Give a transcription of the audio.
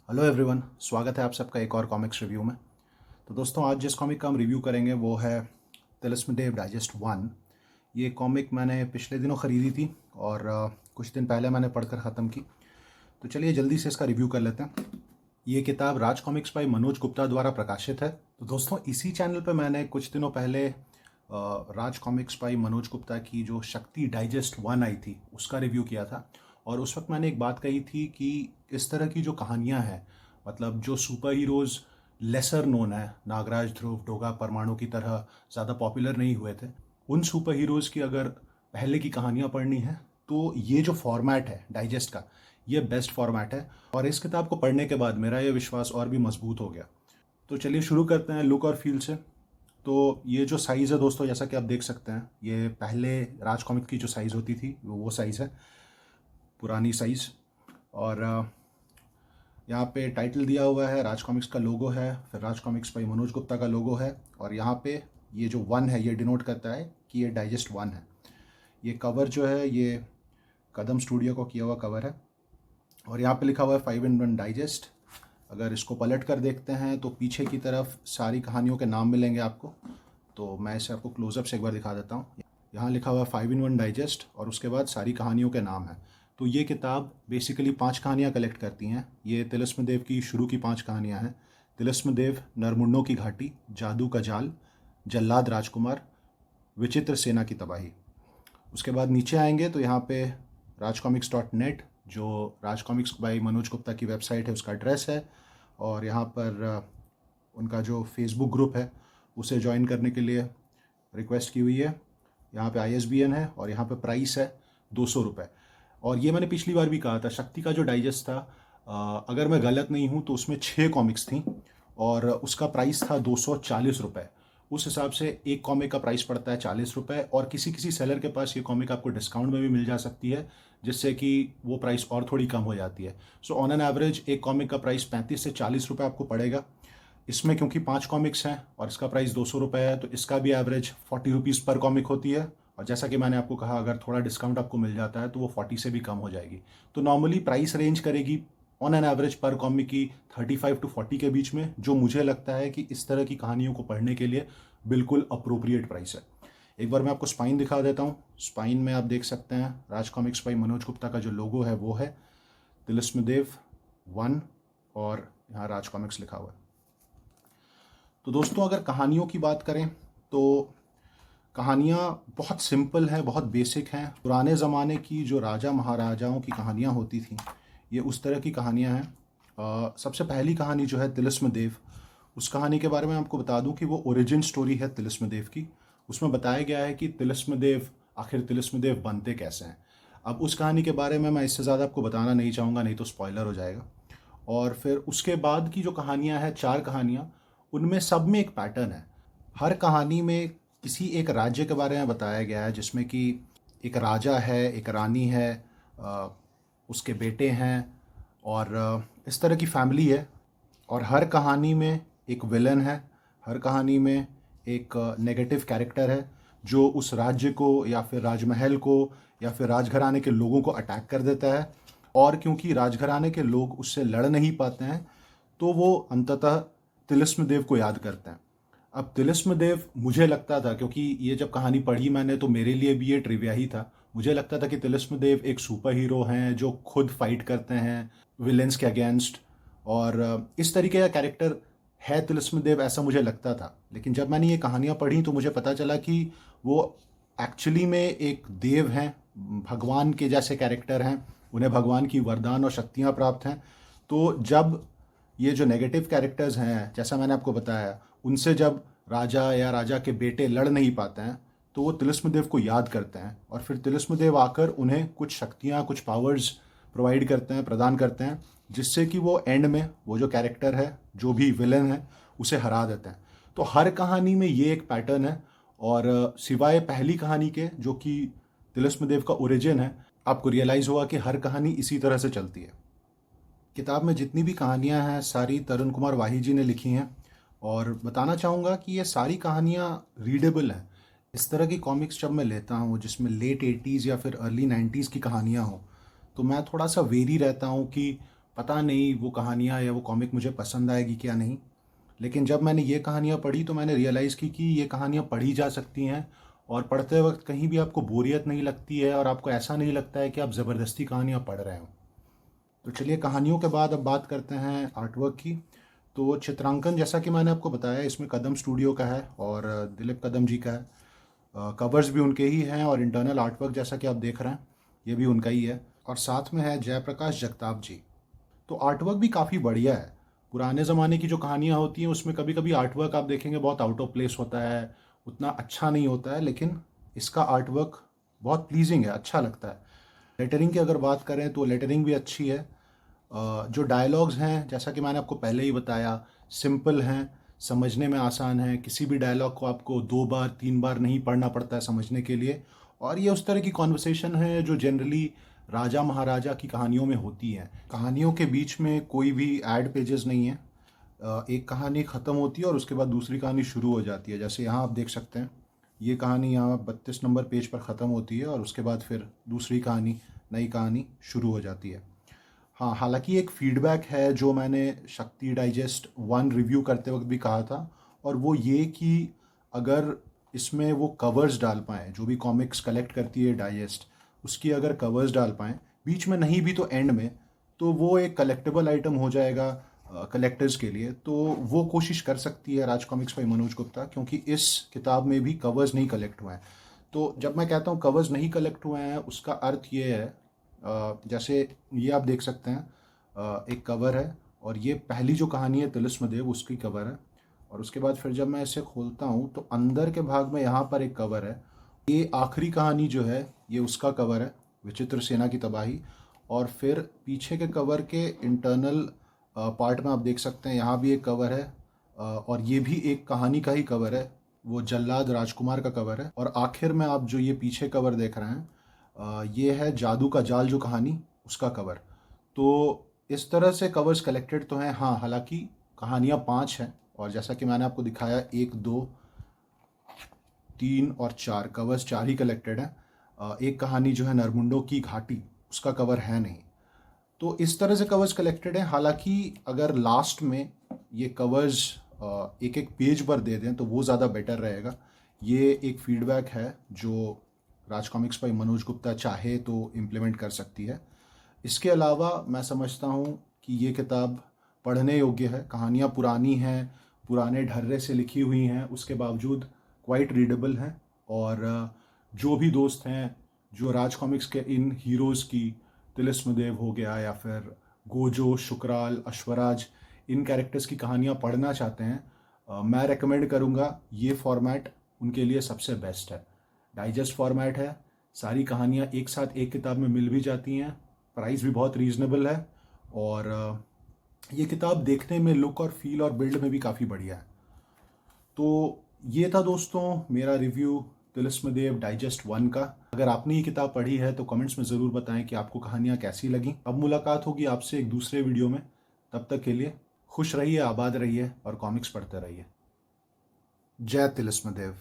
Hello everyone, स्वागत है आप सबका एक और कॉमिक्स रिव्यू में। तो दोस्तों, आज जिस कॉमिक का हम रिव्यू करेंगे वो है तिलिस्म देव डाइजेस्ट 1। ये कॉमिक मैंने पिछले दिनों ख़रीदी थी और कुछ दिन पहले मैंने पढ़कर ख़त्म की। तो चलिए जल्दी से इसका रिव्यू कर लेते हैं। ये किताब राज कॉमिक्स बाय मनोज गुप्ता द्वारा प्रकाशित है। तो दोस्तों, इसी चैनल पर मैंने कुछ दिनों पहले राज कॉमिक्स बाय मनोज गुप्ता की जो शक्ति डाइजेस्ट 1 आई थी उसका रिव्यू किया था। और उस वक्त मैंने एक बात कही थी कि इस तरह की जो कहानियां हैं, मतलब जो सुपर हीरोज़ लेसर नोन है, नागराज, ध्रुव, डोगा, परमाणु की तरह ज़्यादा पॉपुलर नहीं हुए थे, उन सुपर हीरोज़ की अगर पहले की कहानियां पढ़नी है तो ये जो फॉर्मेट है डाइजेस्ट का, ये बेस्ट फॉर्मेट है। और इस किताब को पढ़ने के बाद मेरा ये विश्वास और भी मजबूत हो गया। तो चलिए शुरू करते हैं लुक और फील से। तो ये जो साइज़ है दोस्तों, जैसा कि आप देख सकते हैं, ये पहले राज कॉमिक की जो साइज़ होती थी वो साइज़ है, पुरानी साइज़। और यहाँ पे टाइटल दिया हुआ है, राज कॉमिक्स का लोगो है, फिर राज कॉमिक्स बाय मनोज गुप्ता का लोगो है। और यहाँ पे ये जो 1 है ये डिनोट करता है कि ये डाइजेस्ट 1 है। ये कवर जो है ये कदम स्टूडियो को किया हुआ कवर है और यहाँ पे लिखा हुआ है 5-in-1 डाइजेस्ट। अगर इसको पलट कर देखते हैं तो पीछे की तरफ सारी कहानियों के नाम मिलेंगे आपको। तो मैं इसे आपको क्लोजअप से एक बार दिखा देता हूँ। यहाँ लिखा हुआ है 5-in-1 डाइजेस्ट और उसके बाद सारी कहानियों के नाम हैं। तो ये किताब बेसिकली 5 कहानियाँ कलेक्ट करती हैं। ये तिलिस्म देव की शुरू की 5 कहानियाँ हैं। तिलिस्म देव, नरमुंडों की घाटी, जादू का जाल, जल्लाद राजकुमार, विचित्र सेना की तबाही। उसके बाद नीचे आएंगे तो यहाँ पे rajcomics.net, जो राज कॉमिक्स बाय मनोज गुप्ता की वेबसाइट है, उसका एड्रेस है। और यहाँ पर उनका जो फेसबुक ग्रुप है उसे ज्वाइन करने के लिए रिक्वेस्ट की हुई है। यहाँ पे ISBN है और यहाँ पे प्राइस है 200 रुपये। और ये मैंने पिछली बार भी कहा था, शक्ति का जो डाइजेस्ट था, अगर मैं गलत नहीं हूँ तो उसमें 6 कॉमिक्स थी और उसका प्राइस था 240 रुपये। उस हिसाब से एक कॉमिक का प्राइस पड़ता है 40 रुपये और किसी किसी सेलर के पास ये कॉमिक आपको डिस्काउंट में भी मिल जा सकती है, जिससे कि वो प्राइस और थोड़ी कम हो जाती है। सो ऑन एन एवरेज एक कॉमिक का प्राइस 35 से 40 रुपये आपको पड़ेगा। इसमें क्योंकि 5 कॉमिक्स हैं और इसका प्राइस 200 रुपये है तो इसका भी एवरेज 40 रुपीज़ पर कॉमिक होती है। और जैसा कि मैंने आपको कहा, अगर थोड़ा डिस्काउंट आपको मिल जाता है तो वो 40 से भी कम हो जाएगी। तो नॉर्मली प्राइस रेंज करेगी ऑन एन एवरेज पर कॉमिक की 35 to 40 के बीच में, जो मुझे लगता है कि इस तरह की कहानियों को पढ़ने के लिए बिल्कुल अप्रोप्रिएट प्राइस है। एक बार मैं आपको स्पाइन दिखा देता हूँ। स्पाइन में आप देख सकते हैं राज कॉमिक्स बाय मनोज गुप्ता का जो लोगो है वो है तिलिस्म देव 1 और यहाँ राज कॉमिक्स लिखा हुआ है। तो दोस्तों, अगर कहानियों की बात करें तो कहानियाँ बहुत सिंपल हैं, बहुत बेसिक हैं। पुराने ज़माने की जो राजा महाराजाओं की कहानियाँ होती थी, ये उस तरह की कहानियाँ हैं। सबसे पहली कहानी जो है तिलिस्म देव, उस कहानी के बारे में आपको बता दूं कि वो ओरिजिन स्टोरी है तिलिस्म देव की। उसमें बताया गया है कि तिलिस्म देव आखिर तिलिस्म देव बनते कैसे हैं। अब उस कहानी के बारे में मैं इससे ज़्यादा आपको बताना नहीं चाहूँगा, नहीं तो स्पॉइलर हो जाएगा। और फिर उसके बाद की जो कहानियाँ हैं, 4 कहानियाँ, उनमें सब में एक पैटर्न है। हर कहानी में किसी एक राज्य के बारे में बताया गया है, जिसमें कि एक राजा है, एक रानी है, उसके बेटे हैं और इस तरह की फैमिली है। और हर कहानी में एक विलन है, हर कहानी में एक नेगेटिव कैरेक्टर है जो उस राज्य को या फिर राजमहल को या फिर राजघराने के लोगों को अटैक कर देता है। और क्योंकि राजघराने के लोग उससे लड़ नहीं पाते हैं तो वो अंततः तिलिस्म देव को याद करते हैं। अब तिलिस्म देव, मुझे लगता था, क्योंकि ये जब कहानी पढ़ी मैंने तो मेरे लिए भी ये ट्रिविया ही था, मुझे लगता था कि तिलिस्म देव एक सुपर हीरो हैं जो खुद फाइट करते हैं विलेंस के अगेंस्ट, और इस तरीके का कैरेक्टर है तिलिस्म देव, ऐसा मुझे लगता था। लेकिन जब मैंने ये कहानियाँ पढ़ी तो मुझे पता चला कि वो एक्चुअली में एक देव हैं, भगवान के जैसे कैरेक्टर हैं, उन्हें भगवान की वरदान और शक्तियाँ प्राप्त हैं। तो जब ये जो नेगेटिव कैरेक्टर्स हैं, जैसा मैंने आपको बताया, उनसे जब राजा या राजा के बेटे लड़ नहीं पाते हैं तो वो तिलिस्म देव को याद करते हैं और फिर तिलिस्म देव आकर उन्हें कुछ शक्तियाँ, कुछ पावर्स प्रोवाइड करते हैं, प्रदान करते हैं, जिससे कि वो एंड में वो जो कैरेक्टर है, जो भी विलन है, उसे हरा देते हैं। तो हर कहानी में ये एक पैटर्न है। और सिवाय पहली कहानी के, जो कि तिलिस्म देव का ओरिजिन है, आपको रियलाइज़ होगा कि हर कहानी इसी तरह से चलती है। किताब में जितनी भी कहानियाँ हैं सारी तरुण कुमार वाही जी ने लिखी हैं और बताना चाहूँगा कि ये सारी कहानियाँ रीडेबल हैं। इस तरह की कॉमिक्स जब मैं लेता हूँ जिसमें लेट 80s या फिर अर्ली 90s की कहानियाँ हों, तो मैं थोड़ा सा वेरी रहता हूँ कि पता नहीं वो कहानियाँ या वो कॉमिक मुझे पसंद आएगी क्या नहीं। लेकिन जब मैंने ये कहानियाँ पढ़ी तो मैंने रियलाइज़ की कि ये कहानियाँ पढ़ी जा सकती हैं और पढ़ते वक्त कहीं भी आपको बोरियत नहीं लगती है और आपको ऐसा नहीं लगता है कि आप ज़बरदस्ती कहानियाँ पढ़ रहे हो। तो चलिए कहानियों के बाद अब बात करते हैं आर्टवर्क की। तो चित्रांकन जैसा कि मैंने आपको बताया इसमें कदम स्टूडियो का है और दिलीप कदम जी का है। कवर्स भी उनके ही हैं और इंटरनल आर्टवर्क जैसा कि आप देख रहे हैं ये भी उनका ही है। और साथ में है जयप्रकाश जगताप जी। तो आर्टवर्क भी काफ़ी बढ़िया है। पुराने ज़माने की जो कहानियाँ होती हैं उसमें कभी कभी आर्टवर्क आप देखेंगे बहुत आउट ऑफ प्लेस होता है, उतना अच्छा नहीं होता है, लेकिन इसका आर्टवर्क बहुत प्लीजिंग है, अच्छा लगता है। लेटरिंग की अगर बात करें तो लेटरिंग भी अच्छी है। जो डायलॉग्स हैं जैसा कि मैंने आपको पहले ही बताया, सिंपल हैं, समझने में आसान है। किसी भी डायलॉग को आपको 2 बार 3 बार नहीं पढ़ना पड़ता है समझने के लिए। और ये उस तरह की कॉन्वर्सेशन है जो जनरली राजा महाराजा की कहानियों में होती है। कहानियों के बीच में कोई भी ऐड पेजेस नहीं है। एक कहानी ख़त्म होती है और उसके बाद दूसरी कहानी शुरू हो जाती है। जैसे यहाँ आप देख सकते हैं, ये कहानी यहाँ 32 नंबर पेज पर ख़त्म होती है और उसके बाद फिर दूसरी कहानी, नई कहानी शुरू हो जाती है। हाँ, हालांकि एक फीडबैक है जो मैंने शक्ति डाइजेस्ट 1 रिव्यू करते वक्त भी कहा था, और वो ये कि अगर इसमें वो कवर्स डाल पाएँ, जो भी कॉमिक्स कलेक्ट करती है डाइजेस्ट, उसकी अगर कवर्स डाल पाएँ, बीच में नहीं भी तो एंड में, तो वो एक कलेक्टेबल आइटम हो जाएगा कलेक्टर्स के लिए। तो वो कोशिश कर सकती है राज कॉमिक्स बाई मनोज गुप्ता, क्योंकि इस किताब में भी कवर्स नहीं कलेक्ट हुए हैं। तो जब मैं कहता हूँ कवर्स नहीं कलेक्ट हुए हैं, उसका अर्थ ये है, जैसे ये आप देख सकते हैं, एक कवर है और ये पहली जो कहानी है तिलिस्म देव उसकी कवर है। और उसके बाद फिर जब मैं इसे खोलता हूँ तो अंदर के भाग में यहाँ पर एक कवर है। ये आखिरी कहानी जो है ये उसका कवर है, विचित्र सेना की तबाही। और फिर पीछे के कवर के इंटरनल पार्ट में आप देख सकते हैं यहाँ भी एक कवर है, और ये भी एक कहानी का ही कवर है, वो जल्लाद राजकुमार का कवर है। और आखिर में आप जो ये पीछे कवर देख रहे हैं, ये है जादू का जाल जो कहानी, उसका कवर। तो इस तरह से कवर्स कलेक्टेड तो हैं। हाँ, हालांकि कहानियाँ 5 हैं और जैसा कि मैंने आपको दिखाया 1 2 3 और 4 कवर्स 4 ही कलेक्टेड हैं। एक कहानी जो है नरमुंडों की घाटी, उसका कवर है नहीं। तो इस तरह से कवर्स कलेक्टेड हैं। हालांकि अगर लास्ट में ये कवर्स एक एक पेज पर दे दें तो वो ज़्यादा बेटर रहेगा। ये एक फीडबैक है जो राज कॉमिक्स बाई मनोज गुप्ता चाहे तो इम्प्लीमेंट कर सकती है। इसके अलावा मैं समझता हूँ कि ये किताब पढ़ने योग्य है। कहानियाँ पुरानी हैं, पुराने ढर्रे से लिखी हुई हैं, उसके बावजूद क्वाइट रीडेबल हैं। और जो भी दोस्त हैं जो राज कॉमिक्स के इन हीरोज़ की, तिलिस्म देव हो गया या फिर गोजो, शुक्राल, अश्वराज, इन कैरेक्टर्स की कहानियाँ पढ़ना चाहते हैं, मैं रेकमेंड करूँगा ये फॉर्मेट उनके लिए सबसे बेस्ट है। डाइजेस्ट फॉर्मेट है, सारी कहानियाँ एक साथ एक किताब में मिल भी जाती हैं, प्राइस भी बहुत रीज़नेबल है, और ये किताब देखने में लुक और फील और बिल्ड में भी काफ़ी बढ़िया है। तो ये था दोस्तों मेरा रिव्यू तिलिस्म देव डाइजेस्ट 1 का। अगर आपने ये किताब पढ़ी है तो कमेंट्स में ज़रूर बताएं कि आपको कहानियाँ कैसी लगी। अब मुलाकात होगी आपसे एक दूसरे वीडियो में, तब तक के लिए खुश रहिए, आबाद रहिए और कॉमिक्स पढ़ते रहिए। जय तिलिस्म देव।